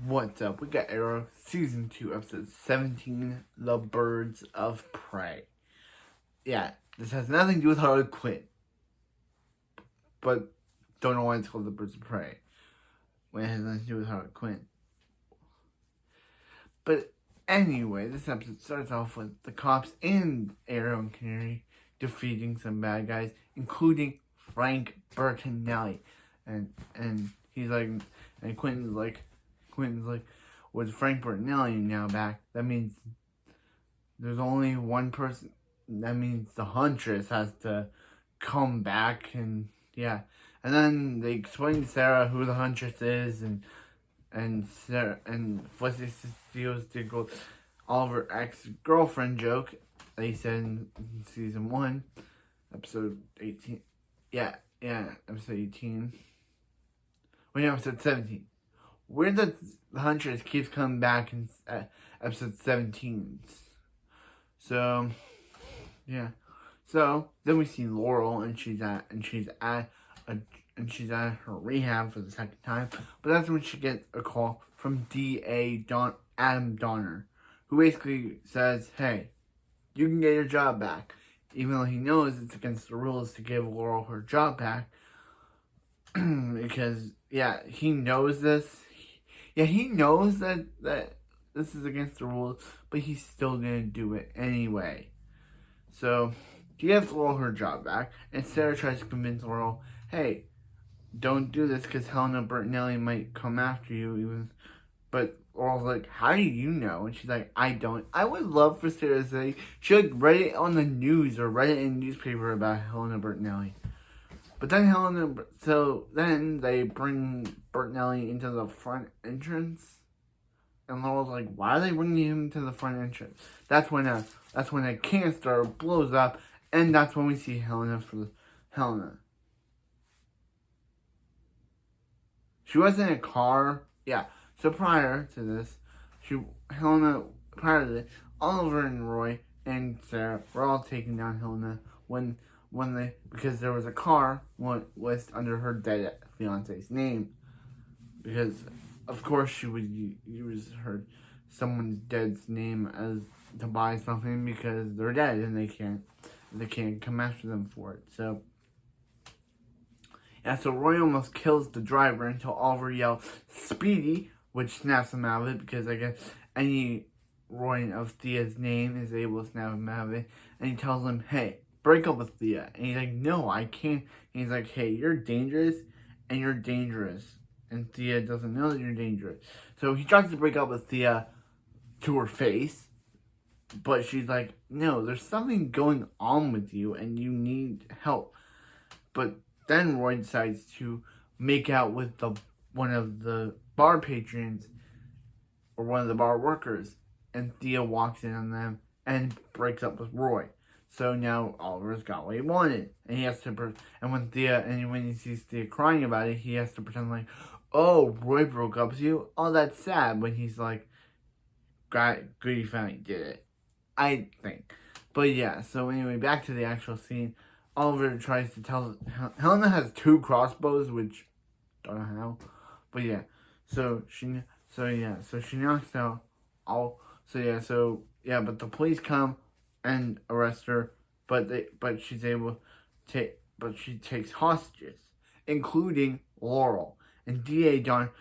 What's up? We got Arrow Season 2, Episode 17, The Birds of Prey. Yeah, this has nothing to do with Harley Quinn. But don't know why it's called The Birds of Prey when it has nothing to do with Harley Quinn. But anyway, this episode starts off with the cops and Arrow and Canary defeating some bad guys, including Frank Bertinelli. And he's like, and Quentin's like, with Frank Bertinelli now back, that means there's only one person. That means the Huntress has to come back, and yeah. And then they explain to Sarah who the Huntress is, and Sarah and Felicity steals the Oliver ex-girlfriend joke they said in season 1, episode 18. Yeah, episode 18. Wait, no, episode 17. Where the Huntress keeps coming back in episode 17. So, yeah. So then we see Laurel, and she's at her rehab for the second time. But that's when she gets a call from DA Adam Donner, who basically says, "Hey, you can get your job back," even though he knows it's against the rules to give Laurel her job back. Because he knows this. He knows that this is against the rules, but he's still gonna do it anyway. So he gives Laurel her job back, and Sarah tries to convince Laurel, "Hey, don't do this because Helena Bertinelli might come after you." But Laurel's like, "How do you know?" And she's like, "I don't." I would love for Sarah to say she read it on the news or read it in a newspaper about Helena Bertinelli. But then they bring Bertinelli into the front entrance, and Laurel's like, "Why are they bringing him to the front entrance?" That's when a canister blows up, and that's when we see Helena. She was in a car. Yeah. So prior to this, Oliver and Roy and Sarah were all taking down Helena because there was a car listed under her dead fiance's name, because of course she would use someone's dead's name to buy something because they're dead and they can't come after them for it. So Roy almost kills the driver until Oliver yells "Speedy," which snaps him out of it, because I guess any Roy of Thea's name is able to snap him out of it. And he tells him, "Hey, break up with Thea." And he's like, "No, I can't." And he's like, "Hey, you're dangerous, and you're dangerous. And Thea doesn't know that you're dangerous." So he tries to break up with Thea to her face. But she's like, "No, there's something going on with you, and you need help." But then Roy decides to make out with one of the bar patrons, or one of the bar workers. And Thea walks in on them and breaks up with Roy. So now Oliver's got what he wanted, and he has to. And when he sees Thea crying about it, he has to pretend like, "Oh, Roy broke up with you. Oh, that's sad." When he's like, "Good, he finally did it," I think. But yeah. So anyway, back to the actual scene. Oliver tries to tell Helena has 2 crossbows, which don't know how, but yeah. So she knocks out all. But the police come and arrest her, but she takes hostages, including Laurel, and DA Donner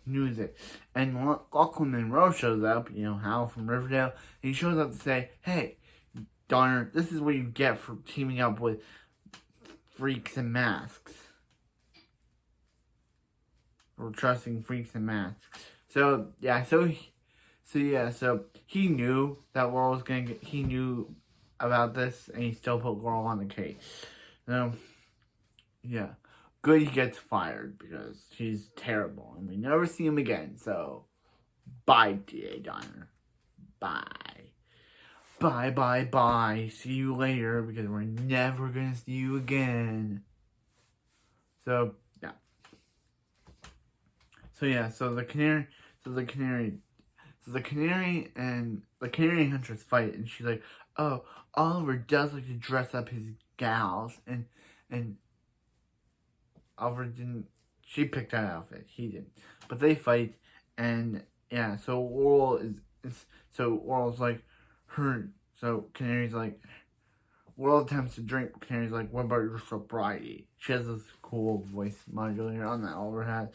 knows it. And Lachlan Monroe shows up, Hal from Riverdale, and he shows up to say, "Hey, Donner, this is what you get for teaming up with freaks and masks. Or trusting freaks and masks." So he knew that Laurel was he knew about this, and he still put Laurel on the case. So, yeah. Good, he gets fired because he's terrible, and we never see him again. So, bye, D.A. Donner. Bye. Bye. See you later, because we're never gonna see you again. So, yeah. So the canary and Huntress fight, and she's like, "Oh, Oliver does like to dress up his gals," and Oliver didn't she picked that outfit. He didn't. But they fight, and yeah. So Oral's like her. So Canary's like, World attempts to drink. Canary's like, what about your sobriety? She has this cool voice modulator on that Oliver has.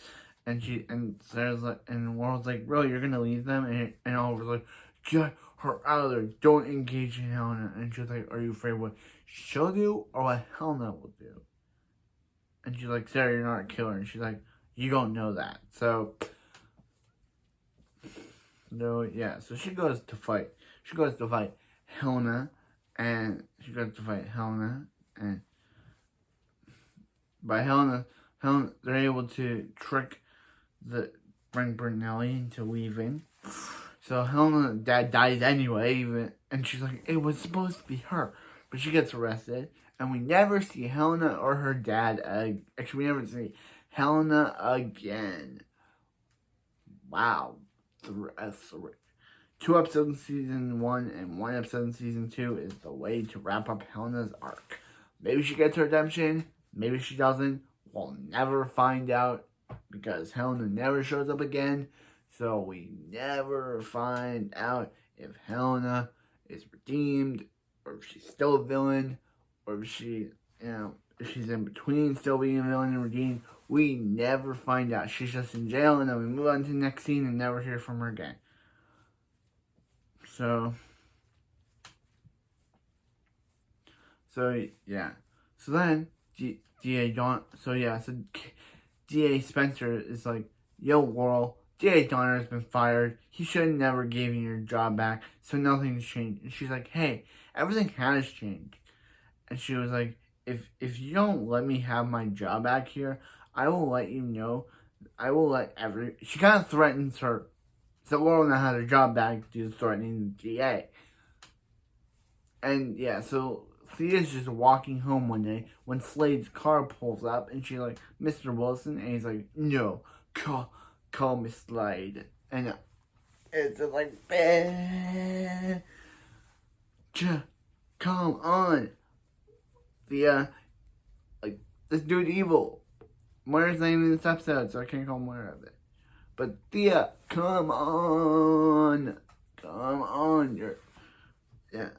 And Sarah's like, and World's like, bro, you're gonna leave them? And Oliver's like, get her out of there. Don't engage in Helena. And she's like, are you afraid what she'll do or what Helena will do? And she's like, Sarah, you're not a killer. And she's like, you don't know that. So, no, yeah. So she goes to fight. She goes to fight Helena. And she goes to fight Helena. And by Helena, they're able to trick Frank Bernelli into leaving. So Helena's dad dies anyway, and she's like, it was supposed to be her. But she gets arrested, and we never see Helena or her dad. Actually, we never see Helena again. Wow. 2 episodes in season 1 and 1 episode in season 2 is the way to wrap up Helena's arc. Maybe she gets her redemption, maybe she doesn't. We'll never find out because Helena never shows up again. So we never find out if Helena is redeemed, or if she's still a villain, or if she, if she's in between still being a villain and redeemed. We never find out. She's just in jail, and then we move on to the next scene and never hear from her again. So yeah. So then DA Spencer is like, yo, Laurel, DA Donner has been fired. He should have never given you your job back, so nothing's changed. And she's like, hey, everything has changed. And she was like, if you don't let me have my job back here, I will let you know. She kind of threatens her. So Laurel now has her job back due to threatening the DA. And yeah, so Thea's just walking home one day when Slade's car pulls up, and she's like, Mr. Wilson, and he's like, no, call me Slade. And it's just like, come on. Thea, like, this dude evil. Moira's not even in this episode, so I can't call Moira of it. But Thea, come on. Yeah.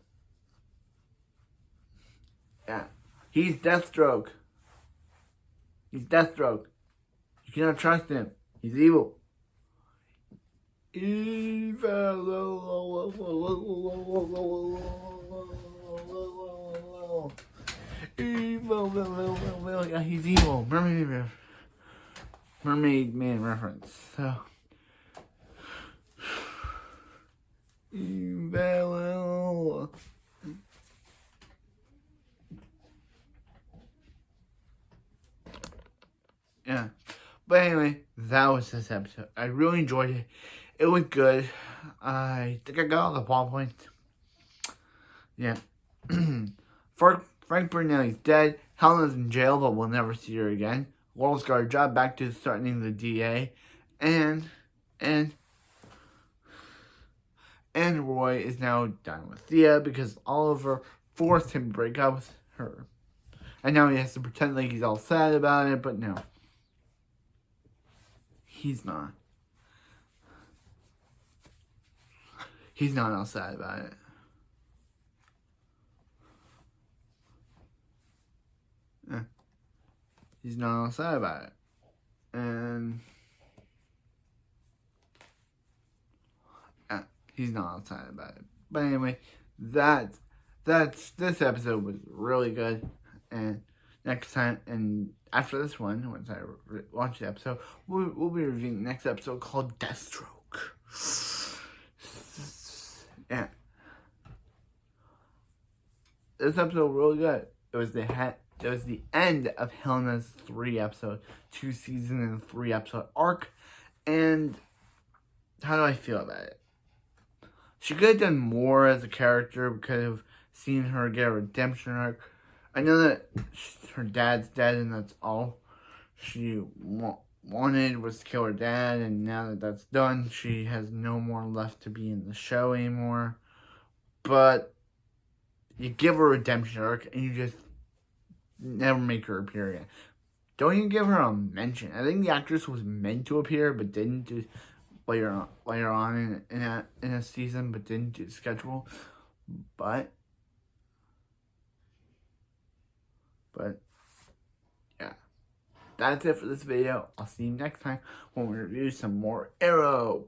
He's Deathstroke. You cannot trust him. He's evil. Evil. Yeah, he's evil. Mermaid Man reference. So. Evil. Yeah. But anyway, that was this episode. I really enjoyed it. It was good. I think I got all the plot points. Yeah. Frank Bernelli's dead. Helena's in jail, but we'll never see her again. Laurel's got her job back to threatening the DA. And Roy is now done with Thea because Oliver forced him to break up with her. And now he has to pretend like he's all sad about it, but no. He's not. He's not all sad about it. Yeah. He's not all sad about it. And he's not all sad about it. But anyway, this episode was really good. And next time, and after this one, once I launch the episode, we'll be reviewing the next episode called Deathstroke. Yeah. This episode was really good. It was the end of Helena's 2-season and 3-episode arc. And how do I feel about it? She could have done more as a character because of seeing her get a redemption arc. I know that her dad's dead and that's all she wanted was to kill her dad, and now that that's done, she has no more left to be in the show anymore. But you give her a redemption arc and you just never make her appear again. Don't even give her a mention. I think the actress was meant to appear, but didn't do later on in a season, but didn't do the schedule. But yeah, that's it for this video. I'll see you next time when we review some more Arrow.